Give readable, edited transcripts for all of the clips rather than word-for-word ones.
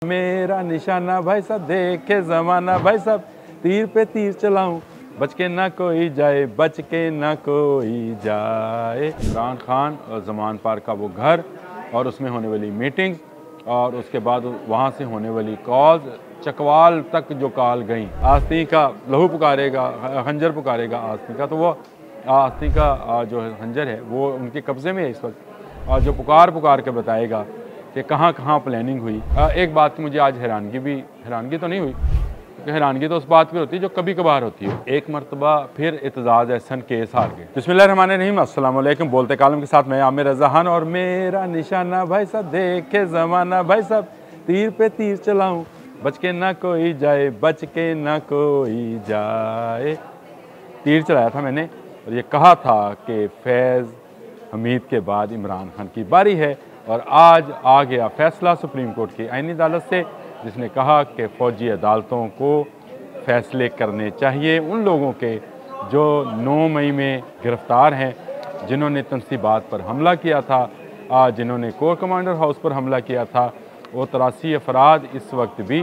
मेरा निशाना भाई साहब देखे जमाना भाई साहब, तीर पे तीर चलाऊं बच के ना कोई जाए, बच के ना कोई जाए। इमरान खान और ज़मान पार का वो घर और उसमें होने वाली मीटिंग्स और उसके बाद वहाँ से होने वाली कॉल्स, चकवाल तक जो कॉल गई, आस्तीन का लहू पुकारेगा, खंजर पुकारेगा आस्तीन का, तो वो आस्तीन का जो खंजर है वो उनके कब्ज़े में है इस वक्त, और जो पुकार के बताएगा कि कहाँ कहाँ प्लानिंग हुई। एक बात की मुझे आज हैरानगी तो नहीं हुई, क्योंकि हैरानगी तो उस बात पर होती है जो कभी कभार होती है। एक मरतबा फिर एतजाज़ एहसन केस हार गए। बिस्मिल्लाहिर्रहमानिर्रहीम, अस्सलाम वालेकुम। बोलते कालम के साथ मैं आमिर रज़ा खान, और मेरा निशाना भाई साहब देखे ज़माना भाई साहब, तीर पे तीर चलाऊं बच के ना कोई जाए, बच के ना कोई जाए। तीर चलाया था मैंने और ये कहा था कि फैज़ हमीद के बाद इमरान खान की बारी है, और आज आ गया फैसला सुप्रीम कोर्ट की आईनी अदालत से, जिसने कहा कि फ़ौजी अदालतों को फ़ैसले करने चाहिए उन लोगों के जो 9 मई में गिरफ़्तार हैं, जिन्होंने तनसीबात पर हमला किया था, जिन्होंने कोर कमांडर हाउस पर हमला किया था। वो 83 अफराद इस वक्त भी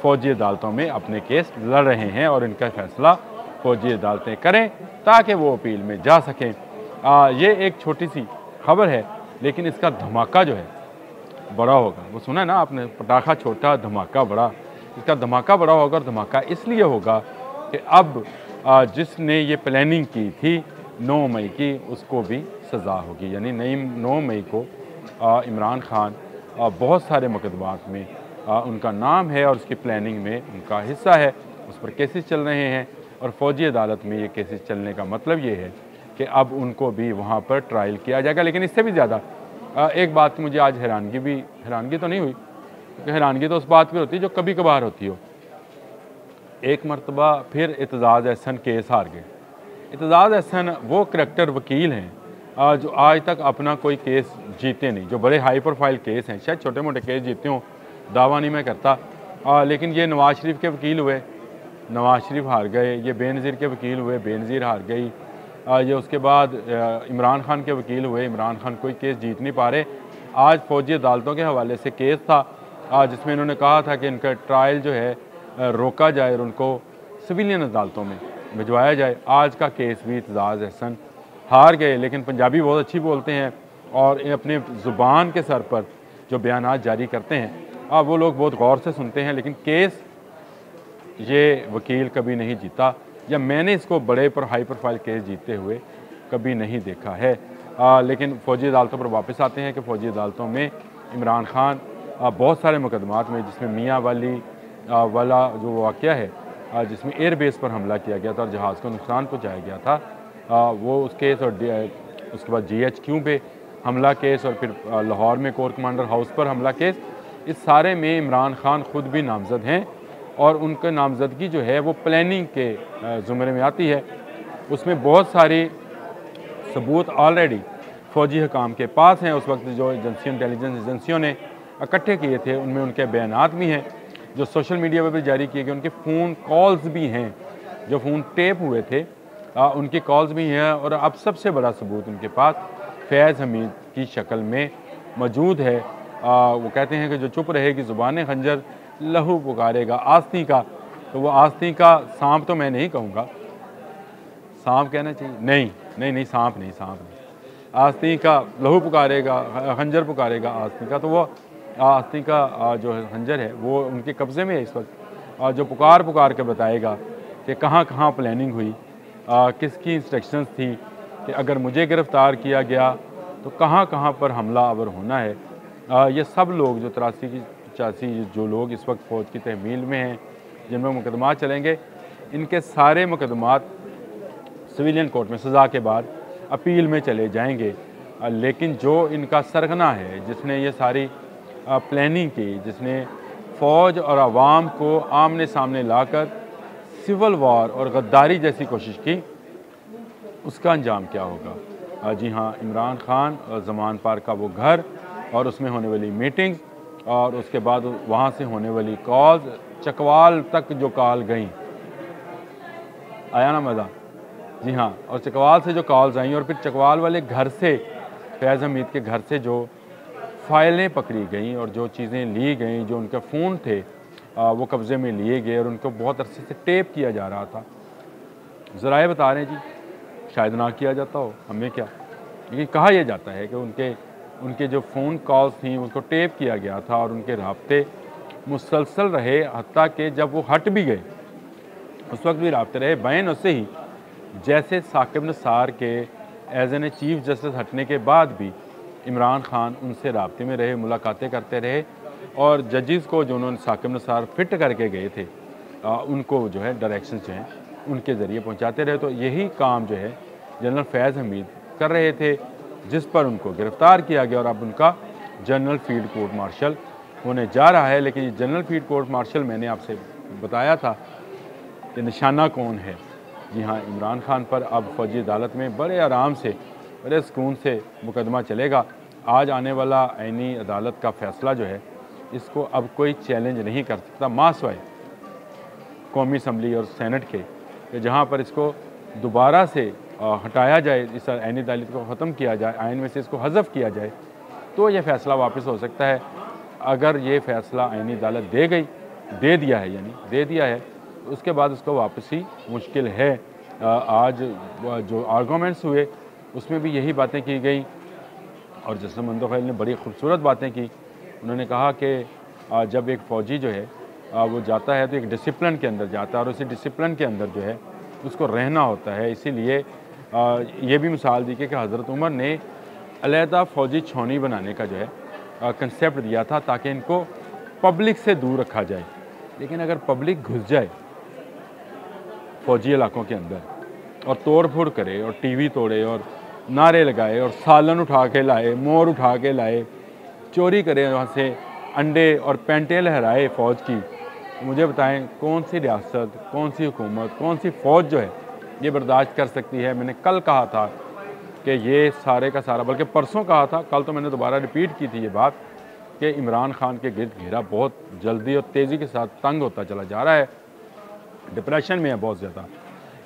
फ़ौजी अदालतों में अपने केस लड़ रहे हैं, और इनका फ़ैसला फ़ौजी अदालतें करें ताकि वो अपील में जा सकें। ये एक छोटी सी खबर है, लेकिन इसका धमाका जो है बड़ा होगा। वो सुना है ना आपने, पटाखा छोटा धमाका बड़ा। इसका धमाका बड़ा होगा, और धमाका इसलिए होगा कि अब जिसने ये प्लानिंग की थी 9 मई की, उसको भी सज़ा होगी। यानी 9 मई को इमरान खान बहुत सारे मुकदमात में उनका नाम है और उसकी प्लानिंग में उनका हिस्सा है, उस पर केसेस चल रहे हैं, और फ़ौजी अदालत में ये केसेस चलने का मतलब ये है कि अब उनको भी वहाँ पर ट्रायल किया जाएगा। लेकिन इससे भी ज़्यादा एक बात की मुझे आज हैरानगी तो नहीं हुई, क्योंकि हैरानगी तो उस बात पर होती है जो कभी कभार होती हो। एक मरतबा फिर एतजाज़ एहसन केस हार गए। एतजाज़ एहसन वो करैक्टर वकील हैं जो आज तक अपना कोई केस जीते नहीं, जो बड़े हाई प्रोफाइल केस हैं, शायद छोटे मोटे केस जीते हों, दावा नहीं मैं करता, लेकिन ये नवाज़ शरीफ के वकील हुए, नवाज़ शरीफ हार गए। ये बेनज़ीर के वकील हुए, बेनज़ीर हार गई। ये उसके बाद इमरान खान के वकील हुए, इमरान खान कोई केस जीत नहीं पा रहे। आज फ़ौजी अदालतों के हवाले से केस था जिसमें इन्होंने कहा था कि इनका ट्रायल जो है रोका जाए और उनको सिविलियन अदालतों में भिजवाया जाए। आज का केस भी एतजाज़ एहसन हार गए, लेकिन पंजाबी बहुत अच्छी बोलते हैं और अपने ज़ुबान के सर पर जो बयानात जारी करते हैं वो लोग बहुत गौर से सुनते हैं। लेकिन केस ये वकील कभी नहीं जीता, या मैंने इसको बड़े पर हाई प्रोफाइल केस जीतते हुए कभी नहीं देखा है। लेकिन फ़ौजी अदालतों पर वापस आते हैं कि फ़ौजी अदालतों में इमरान खान बहुत सारे मुकदमात में, जिसमें मियाँ वाला जो वाक़या है, जिसमें एयरबेस पर हमला किया गया था और जहाज़ को नुकसान पहुँचाया गया था, वो उस केस, और उसके बाद GHQ पे हमला केस, और फिर लाहौर में कोर कमांडर हाउस पर हमला केस, इस सारे में इमरान खान ख़ुद भी नामज़द हैं, और उनका नामज़दगी जो है वो प्लानिंग के ज़ुमरे में आती है। उसमें बहुत सारी सबूत ऑलरेडी फ़ौजी हुकाम के पास हैं। उस वक्त जो एजेंसियों, इंटेलिजेंस एजेंसियों ने इकट्ठे किए थे, उनमें उनके बयानात भी हैं जो सोशल मीडिया पर भी जारी किए गए। उनके फ़ोन कॉल्स भी हैं, जो फ़ोन टेप हुए थे उनकी कॉल्स भी हैं। और अब सबसे बड़ा सबूत उनके पास फैज़ हमीद की शक्ल में मौजूद है। वो कहते हैं कि जो चुप रहेगी ज़ुबान खंजर लहू पुकारेगा आस्तीन का। तो वो आस्तीन का सांप तो मैं नहीं कहूँगा, सांप कहना चाहिए, नहीं सांप नहीं, आस्तीन का लहू पुकारेगा, खंजर पुकारेगा आस्तीन का। तो वो आस्तीन का जो खंजर है वो उनके कब्ज़े में है इस वक्त, जो पुकार के बताएगा कि कहाँ कहाँ प्लानिंग हुई, किसकी इंस्ट्रक्शंस थी कि अगर मुझे गिरफ़्तार किया गया तो कहाँ कहाँ पर हमला आवर होना है। ये सब लोग जो 83-85 जो लोग इस वक्त फ़ौज की तहमील में हैं, जिनमें मुकदमात चलेंगे, इनके सारे मुकदमात सिविलियन कोर्ट में सज़ा के बाद अपील में चले जाएंगे। लेकिन जो इनका सरगना है, जिसने ये सारी प्लानिंग की, जिसने फ़ौज और आवाम को आमने सामने लाकर सिविल वार और गद्दारी जैसी कोशिश की, उसका अंजाम क्या होगा। जी हाँ, इमरान खान और ज़मान पार का वो घर और उसमें होने वाली मीटिंग्स और उसके बाद वहाँ से होने वाली कॉल्स, चकवाल तक जो कॉल गई, आया ना मज़ा। जी हाँ, और चकवाल से जो कॉल्स आई और फिर चकवाल वाले घर से, फैज़ हमीद के घर से जो फ़ाइलें पकड़ी गईं और जो चीज़ें ली गईं, जो उनके फ़ोन थे वो कब्ज़े में लिए गए और उनको बहुत अरसे से टेप किया जा रहा था। ज़राए बता रहे हैं जी, शायद ना किया जाता हो, हमें क्या। लेकिन कहा यह जाता है कि उनके जो फ़ोन कॉल्स थी उनको टेप किया गया था और उनके राब्ते मुसलसल रहे, हत्ता कि जब वो हट भी गए उस वक्त भी राब्ते रहे। बैन उससे ही जैसे साकिब निसार के as an a chief justice हटने के बाद भी इमरान खान उनसे राब्ते में रहे, मुलाकातें करते रहे और जजेस को जो उन्होंने साकिब निसार फिट करके गए थे उनको जो है डायरेक्शन जो हैं उनके ज़रिए पहुंचाते रहे। तो यही काम जो है जनरल फैज़ हमीद कर रहे थे, जिस पर उनको गिरफ़्तार किया गया और अब उनका जनरल फील्ड कोर्ट मार्शल होने जा रहा है। लेकिन ये जनरल फील्ड कोर्ट मार्शल मैंने आपसे बताया था कि निशाना कौन है। जी हाँ, इमरान खान पर अब फ़ौजी अदालत में बड़े आराम से, बड़े सुकून से मुकदमा चलेगा। आज आने वाला आईनी अदालत का फ़ैसला जो है इसको अब कोई चैलेंज नहीं कर सकता, मासवाए कौमी असम्बली और सेनेट के, कि जहाँ पर इसको दोबारा से हटाया जाए, इस आईनी अदालत को ख़त्म किया जाए, आइन में से इसको हज़फ किया जाए, तो ये फ़ैसला वापस हो सकता है। अगर ये फ़ैसला आईनी अदालत दे दिया है, यानी दे दिया है, तो उसके बाद उसको वापसी मुश्किल है। आज जो आर्गूमेंट्स हुए उसमें भी यही बातें की गई और जस्टिस मंतोखैल ने बड़ी खूबसूरत बातें की। उन्होंने कहा कि जब एक फ़ौजी जो है वो जाता है तो एक डिसिप्लिन के अंदर जाता है और उसी डिसिप्लिन के अंदर जो है उसको रहना होता है। इसीलिए ये भी मिसाल दी कि हज़रत उमर ने अलहदा फ़ौजी छावनी बनाने का जो है कंसेप्ट दिया था ताकि इनको पब्लिक से दूर रखा जाए। लेकिन अगर पब्लिक घुस जाए फ़ौजी इलाकों के अंदर और तोड़ फोड़ करे और टीवी तोड़े और नारे लगाए और सालन उठा के लाए, मोर उठा के लाए, चोरी करे, वहाँ से अंडे और पेंटें लहराए फ़ौज की, तो मुझे बताएं कौन सी रियासत, कौन सी हुकूमत, कौन सी फ़ौज जो है ये बर्दाश्त कर सकती है। मैंने कल कहा था कि ये सारे का सारा, बल्कि परसों कहा था, कल तो मैंने दोबारा रिपीट की थी ये बात कि इमरान खान के गिरद घेरा बहुत जल्दी और तेज़ी के साथ तंग होता चला जा रहा है, डिप्रेशन में है बहुत ज़्यादा।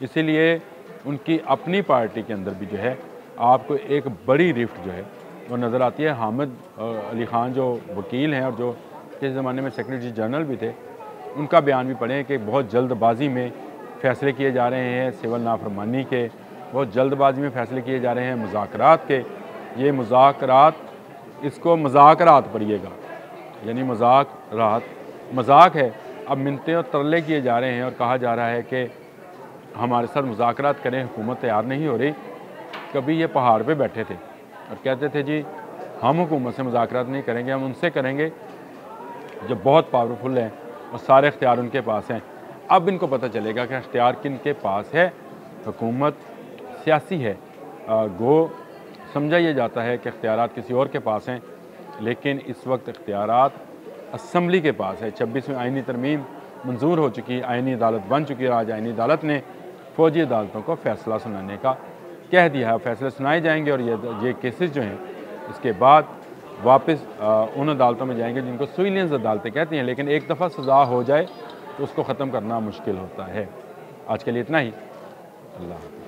इसीलिए उनकी अपनी पार्टी के अंदर भी जो है आपको एक बड़ी रिफ्ट जो है वो नज़र आती है। हामिद अली ख़ान जो वकील हैं और जो किस ज़माने में सेक्रेटरी जनरल भी थे, उनका बयान भी पढ़ें कि बहुत जल्दबाजी में फ़ैसले किए जा रहे हैं सिविल नाफरमानी के, बहुत जल्दबाजी में फ़ैसले किए जा रहे हैं मुज़ाकरात के। ये मुज़ाकरात, इसको मज़ाकरात पढ़िएगा, यानी मजाक है। अब मिन्नतें और तरले किए जा रहे हैं और कहा जा रहा है कि हमारे साथ मुज़ाकरात करें, हुकूमत तैयार नहीं हो रही। कभी ये पहाड़ पे बैठे थे और कहते थे जी हम हुकूमत से मुज़ाकरात नहीं करेंगे, हम उनसे करेंगे जो बहुत पावरफुल हैं और सारे इख्तियार उनके पास हैं। अब इनको पता चलेगा कि इख्तियार किन के पास है। हुकूमत सियासी है, गो समझा ये जाता है कि इख्तियारात किसी और के पास हैं, लेकिन इस वक्त इख्तियारात असम्बली के पास है। 26वीं आइनी तरमीम मंजूर हो चुकी है, आइनी अदालत बन चुकी है। आज आइनी अदालत ने फ़ौजी अदालतों को फ़ैसला सुनाने का कह दिया है। फ़ैसले सुनाए जाएंगे और ये केसेस जो हैं इसके बाद वापस उन अदालतों में जाएंगे जिनको सिविलियंस अदालतें कहती हैं। लेकिन एक दफ़ा सज़ा हो जाए तो उसको ख़त्म करना मुश्किल होता है। आज के लिए इतना ही। अल्लाह।